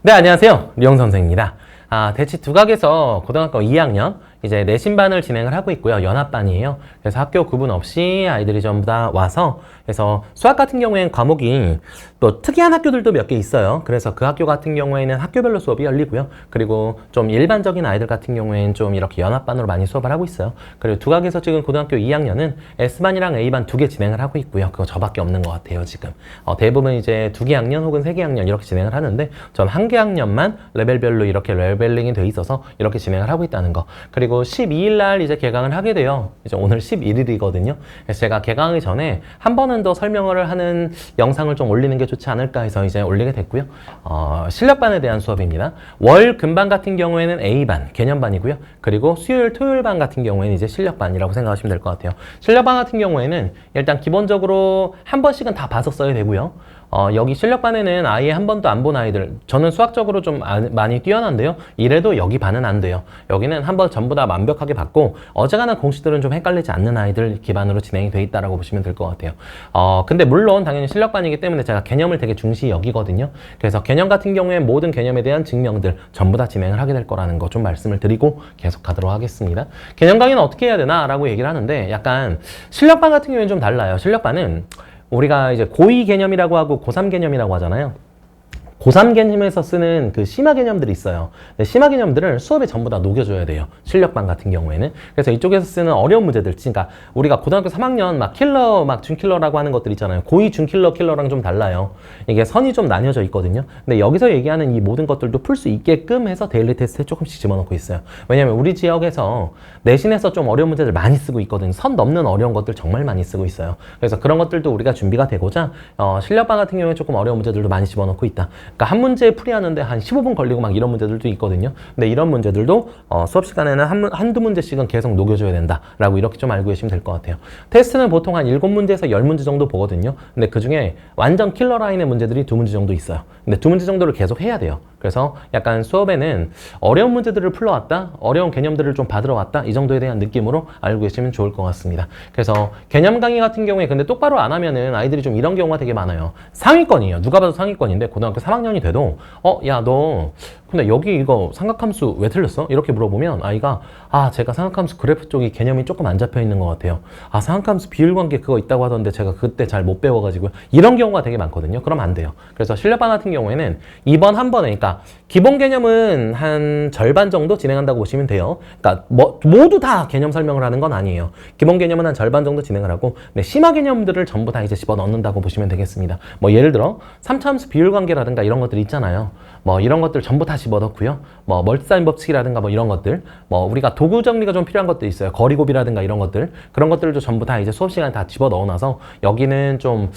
네, 안녕하세요. 류영 선생입니다. 대치 두각에서 고등학교 2학년 이제 내신반을 진행을 하고 있고요. 연합반이에요. 그래서 학교 구분 없이 아이들이 전부 다 와서, 그래서 수학 같은 경우에는 과목이 또 특이한 학교들도 몇 개 있어요. 그래서 그 학교 같은 경우에는 학교별로 수업이 열리고요. 그리고 좀 일반적인 아이들 같은 경우에는 좀 이렇게 연합반으로 많이 수업을 하고 있어요. 그리고 두각에서 지금 고등학교 2학년은 S반이랑 A반 두 개 진행을 하고 있고요. 그거 저밖에 없는 것 같아요, 지금. 대부분 이제 2개 학년 혹은 3개 학년 이렇게 진행을 하는데, 전 1개 학년만 레벨별로 이렇게 레벨링이 돼 있어서 이렇게 진행을 하고 있다는 거. 그리고 12일 날 이제 개강을 하게 돼요. 이제 오늘 11일이거든요. 그래서 제가 개강하기 전에 한 번은 더 설명을 하는 영상을 좀 올리는 게 좋지 않을까 해서 이제 올리게 됐고요. 실력반에 대한 수업입니다. 월, 금반 같은 경우에는 A반, 개념반이고요. 그리고 수요일, 토요일반 같은 경우에는 이제 실력반이라고 생각하시면 될 것 같아요. 실력반 같은 경우에는 일단 기본적으로 한 번씩은 다 봤었어야 되고요. 여기 실력반에는 아예 한 번도 안 본 아이들, 저는 수학적으로 좀 많이 뛰어난데요. 이래도 여기 반은 안 돼요. 여기는 한 번 전부 다 완벽하게 봤고, 어지간한 공식들은 좀 헷갈리지 않는 아이들 기반으로 진행이 돼 있다라고 보시면 될 것 같아요. 근데 물론 당연히 실력반이기 때문에 제가 개념을 되게 중시 여기거든요. 그래서 개념 같은 경우에 모든 개념에 대한 증명들 전부 다 진행을 하게 될 거라는 거 좀 말씀을 드리고 계속 가도록 하겠습니다. 개념 강의는 어떻게 해야 되나 라고 얘기를 하는데, 약간 실력반 같은 경우에는 좀 달라요. 실력반은 우리가 이제 고2 개념이라고 하고 고3 개념이라고 하잖아요. 고3 개념에서 쓰는 그 심화 개념들이 있어요. 근데 심화 개념들을 수업에 전부 다 녹여줘야 돼요. 실력반 같은 경우에는. 그래서 이쪽에서 쓰는 어려운 문제들, 그러니까 우리가 고등학교 3학년 막 킬러, 막 준킬러라고 하는 것들 있잖아요. 고2 준킬러랑 좀 달라요. 이게 선이 좀 나뉘어져 있거든요. 근데 여기서 얘기하는 이 모든 것들도 풀 수 있게끔 해서 데일리 테스트에 조금씩 집어넣고 있어요. 왜냐면 우리 지역에서 내신에서 좀 어려운 문제들 많이 쓰고 있거든요. 선 넘는 어려운 것들 정말 많이 쓰고 있어요. 그래서 그런 것들도 우리가 준비가 되고자 실력반 같은 경우에 조금 어려운 문제들도 많이 집어넣고 있다. 그러니까 한 문제 풀이하는데 한 15분 걸리고 막 이런 문제들도 있거든요. 근데 이런 문제들도 수업 시간에는 한두 문제씩은 계속 녹여줘야 된다라고 이렇게 좀 알고 계시면 될 것 같아요. 테스트는 보통 한 7문제에서 10문제 정도 보거든요. 근데 그중에 완전 킬러 라인의 문제들이 2문제 정도 있어요. 근데 2문제 정도를 계속 해야 돼요. 그래서 약간 수업에는 어려운 문제들을 풀러왔다, 어려운 개념들을 좀 받으러 왔다, 이 정도에 대한 느낌으로 알고 계시면 좋을 것 같습니다. 그래서 개념 강의 같은 경우에 근데 똑바로 안 하면은 아이들이 좀 이런 경우가 되게 많아요. 상위권이에요. 누가 봐도 상위권인데 고등학교 3학년이 돼도 야, 너 근데 여기 이거 삼각함수 왜 틀렸어? 이렇게 물어보면 아이가 제가 삼각함수 그래프 쪽이 개념이 조금 안 잡혀 있는 것 같아요. 삼각함수 비율관계 그거 있다고 하던데 제가 그때 잘 못 배워가지고요. 이런 경우가 되게 많거든요. 그럼 안 돼요. 그래서 실력반 같은 경우에는 이번 한 번에, 그러니까 기본 개념은 한 절반 정도 진행한다고 보시면 돼요. 그러니까 모두 다 개념 설명을 하는 건 아니에요. 기본 개념은 한 절반 정도 진행을 하고, 심화 개념들을 전부 다 이제 집어넣는다고 보시면 되겠습니다. 예를 들어 3차함수 비율관계라든가 이런 것들 있잖아요. 이런 것들 전부 다 집어넣고요. 멀티사인 법칙이라든가 이런 것들, 우리가 도구 정리가 좀 필요한 것도 있어요. 거리곱이라든가 이런 것들, 그런 것들도 전부 다 이제 수업 시간에 다 집어넣어놔서 여기는 좀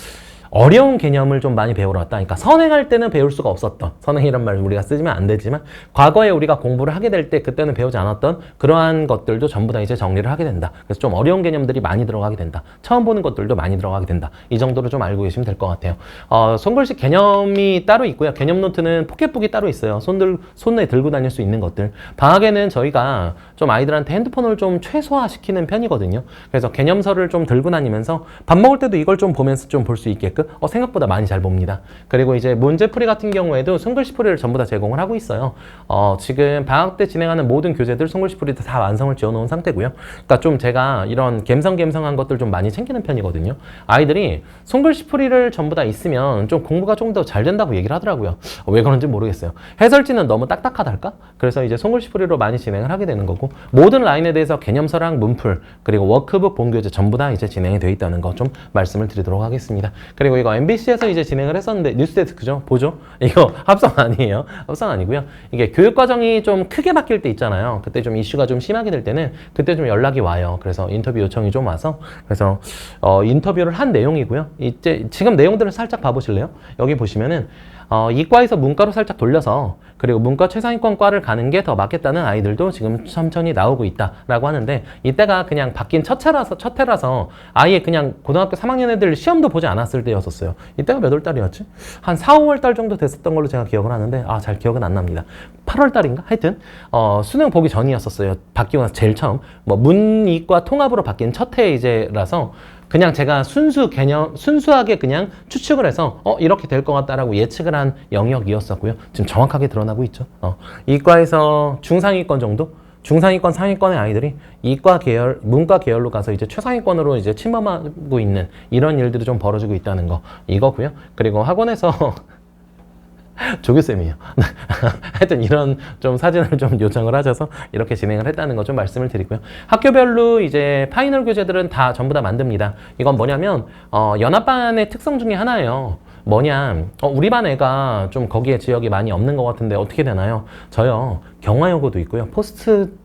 어려운 개념을 좀 많이 배우러 왔다. 그러니까 선행할 때는 배울 수가 없었던, 선행이란 말 우리가 쓰지면 안 되지만 과거에 우리가 공부를 하게 될 때 그때는 배우지 않았던 그러한 것들도 전부 다 이제 정리를 하게 된다. 그래서 좀 어려운 개념들이 많이 들어가게 된다. 처음 보는 것들도 많이 들어가게 된다. 이 정도로 좀 알고 계시면 될 것 같아요. 손글씨 개념이 따로 있고요. 개념 노트는 포켓북이 따로 있어요. 손에 들고 다닐 수 있는 것들. 방학에는 저희가 좀 아이들한테 핸드폰을 좀 최소화시키는 편이거든요. 그래서 개념서를 좀 들고 다니면서 밥 먹을 때도 이걸 좀 보면서 좀 볼 수 있게끔 생각보다 많이 잘 봅니다. 그리고 이제 문제풀이 같은 경우에도 손글씨 풀이를 전부 다 제공을 하고 있어요. 지금 방학 때 진행하는 모든 교재들 손글씨 풀이 다 완성을 지어놓은 상태고요. 그러니까 좀 제가 이런 갬성갬성한 것들 좀 많이 챙기는 편이거든요. 아이들이 손글씨 풀이를 전부 다 있으면 좀 공부가 좀 더 잘 된다고 얘기를 하더라고요. 왜 그런지 모르겠어요. 해설지는 너무 딱딱하달까? 그래서 이제 손글씨 풀이로 많이 진행을 하게 되는 거고, 모든 라인에 대해서 개념서랑 문풀 그리고 워크북 본교재 전부 다 이제 진행이 되어 있다는 거 좀 말씀을 드리도록 하겠습니다. 그리고 이거 MBC에서 이제 진행을 했었는데, 뉴스데스크죠? 보죠? 이거 합성 아니에요. 합성 아니고요. 이게 교육과정이 좀 크게 바뀔 때 있잖아요. 그때 좀 이슈가 좀 심하게 될 때는 그때 좀 연락이 와요. 그래서 인터뷰 요청이 좀 와서, 그래서 인터뷰를 한 내용이고요. 이제 지금 내용들을 살짝 봐보실래요? 여기 보시면은 이과에서 문과로 살짝 돌려서, 그리고 문과 최상위권과를 가는 게 더 맞겠다는 아이들도 지금 천천히 나오고 있다라고 하는데, 이때가 그냥 바뀐 첫 해라서 아예 그냥 고등학교 3학년 애들 시험도 보지 않았을 때였었어요. 이때가 몇 월 달이었지? 한 4, 5월 달 정도 됐었던 걸로 제가 기억을 하는데, 잘 기억은 안 납니다. 8월 달인가? 하여튼 수능 보기 전이었었어요. 바뀌고 나서 제일 처음 문이과 통합으로 바뀐 첫 해 이제라서 그냥 제가 순수하게 그냥 추측을 해서 이렇게 될 것 같다라고 예측을 한 영역이었었고요. 지금 정확하게 드러나고 있죠. 이과에서 중상위권 정도? 중상위권, 상위권의 아이들이 이과 계열, 문과 계열로 가서 이제 최상위권으로 이제 침범하고 있는 이런 일들이 좀 벌어지고 있다는 거, 이거고요. 그리고 학원에서 조교쌤이요. 하여튼 이런 좀 사진을 좀 요청을 하셔서 이렇게 진행을 했다는 거 좀 말씀을 드리고요. 학교별로 이제 파이널 교재들은 다 전부 다 만듭니다. 이건 뭐냐면 연합반의 특성 중에 하나예요. 뭐냐, 우리 반 애가 좀 거기에 지역이 많이 없는 것 같은데 어떻게 되나요? 저요, 경화여고도 있고요,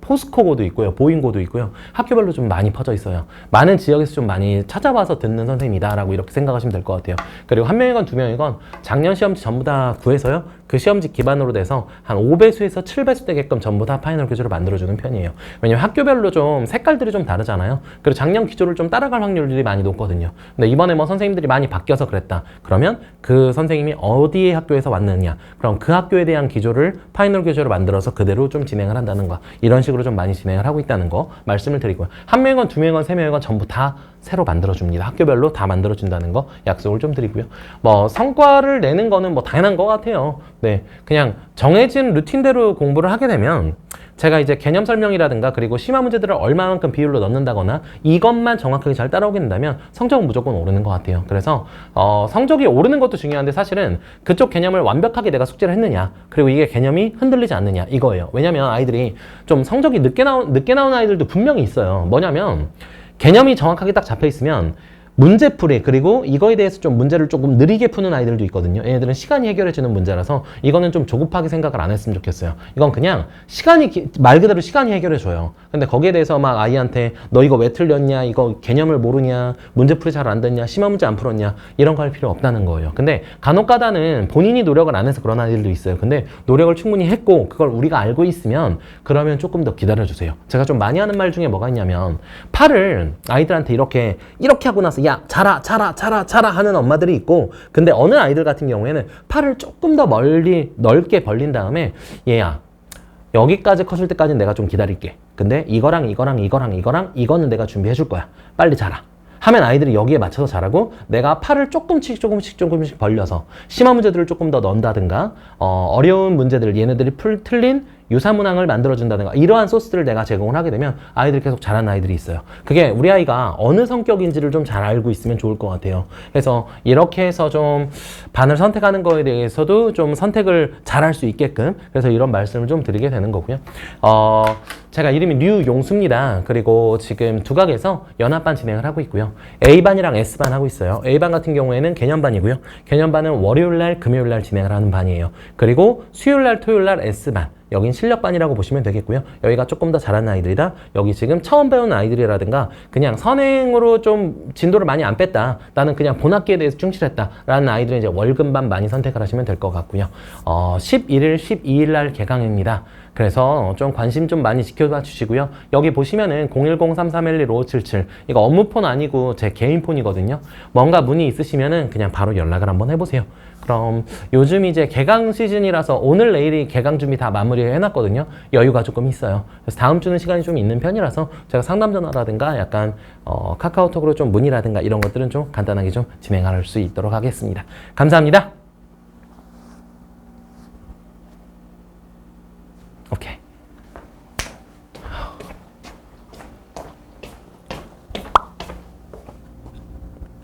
포스코고도 있고요, 보잉고도 있고요. 학교별로 좀 많이 퍼져 있어요. 많은 지역에서 좀 많이 찾아와서 듣는 선생님이다라고 이렇게 생각하시면 될 것 같아요. 그리고 한 명이건 두 명이건 작년 시험지 전부 다 구해서요, 그 시험지 기반으로 돼서 한 5배수에서 7배수 되게끔 전부 다 파이널 교재로 만들어주는 편이에요. 왜냐면 학교별로 좀 색깔들이 좀 다르잖아요. 그리고 작년 기조를 좀 따라갈 확률들이 많이 높거든요. 근데 이번에 뭐 선생님들이 많이 바뀌어서 그랬다. 그러면 그 선생님이 어디의 학교에서 왔느냐, 그럼 그 학교에 대한 기조를 파이널 교재로 만들어서 그대로 좀 진행을 한다는 거, 이런 식으로 좀 많이 진행을 하고 있다는 거 말씀을 드리고요. 한 명이건 두 명이건 세 명이건 전부 다 새로 만들어줍니다. 학교별로 다 만들어준다는 거 약속을 좀 드리고요. 뭐 성과를 내는 거는 뭐 당연한 것 같아요. 네, 그냥 정해진 루틴대로 공부를 하게 되면 제가 이제 개념 설명이라든가 그리고 심화 문제들을 얼마만큼 비율로 넣는다거나 이것만 정확하게 잘 따라오게 된다면 성적은 무조건 오르는 것 같아요. 그래서 성적이 오르는 것도 중요한데 사실은 그쪽 개념을 완벽하게 내가 숙제를 했느냐, 그리고 이게 개념이 흔들리지 않느냐, 이거예요. 왜냐면 아이들이 좀 성적이 늦게 나온 아이들도 분명히 있어요. 뭐냐면 개념이 정확하게 딱 잡혀 있으면 문제풀이, 그리고 이거에 대해서 좀 문제를 조금 느리게 푸는 아이들도 있거든요. 얘네들은 시간이 해결해주는 문제라서 이거는 좀 조급하게 생각을 안 했으면 좋겠어요. 이건 그냥 말 그대로 시간이 해결해줘요. 근데 거기에 대해서 막 아이한테 너 이거 왜 틀렸냐, 이거 개념을 모르냐, 문제풀이 잘 안 됐냐, 심화 문제 안 풀었냐, 이런 거 할 필요 없다는 거예요. 근데 간혹가다는 본인이 노력을 안 해서 그런 아이들도 있어요. 근데 노력을 충분히 했고 그걸 우리가 알고 있으면 그러면 조금 더 기다려주세요. 제가 좀 많이 하는 말 중에 뭐가 있냐면, 팔을 아이들한테 이렇게 하고 나서 야 자라 하는 엄마들이 있고, 근데 어느 아이들 같은 경우에는 팔을 조금 더 넓게 벌린 다음에 얘야 여기까지 컸을 때까지는 내가 좀 기다릴게. 근데 이거랑 이거는 내가 준비해 줄 거야. 빨리 자라. 하면 아이들이 여기에 맞춰서 자라고, 내가 팔을 조금씩 벌려서 심화 문제들을 조금 더 넣는다든가 어려운 문제들을 얘네들이 틀린 유사문항을 만들어준다든가 이러한 소스들을 내가 제공을 하게 되면 아이들이 계속 잘하는 아이들이 있어요. 그게 우리 아이가 어느 성격인지를 좀 잘 알고 있으면 좋을 것 같아요. 그래서 이렇게 해서 좀 반을 선택하는 거에 대해서도 좀 선택을 잘할 수 있게끔, 그래서 이런 말씀을 좀 드리게 되는 거고요. 제가 이름이 류용수입니다. 그리고 지금 두각에서 연합반 진행을 하고 있고요. A반이랑 S반 하고 있어요. A반 같은 경우에는 개념반이고요. 개념반은 월요일날, 금요일날 진행을 하는 반이에요. 그리고 수요일날, 토요일날 S반. 여긴 실력반이라고 보시면 되겠고요. 여기가 조금 더 잘하는 아이들이다. 여기 지금 처음 배우는 아이들이라든가 그냥 선행으로 좀 진도를 많이 안 뺐다, 나는 그냥 본학기에 대해서 충실했다 라는 아이들은 이제 월금반 많이 선택을 하시면 될 것 같고요. 11일, 12일 날 개강입니다. 그래서 좀 관심 좀 많이 지켜봐 주시고요. 여기 보시면은 010-3311-5577 이거 업무폰 아니고 제 개인 폰이거든요. 뭔가 문의 있으시면은 그냥 바로 연락을 한번 해보세요. 그럼 요즘 이제 개강 시즌이라서 오늘 내일이 개강 준비 다 마무리를 해놨거든요. 여유가 조금 있어요. 그래서 다음 주는 시간이 좀 있는 편이라서 제가 상담 전화라든가 약간 카카오톡으로 좀 문의라든가 이런 것들은 좀 간단하게 좀 진행할 수 있도록 하겠습니다. 감사합니다.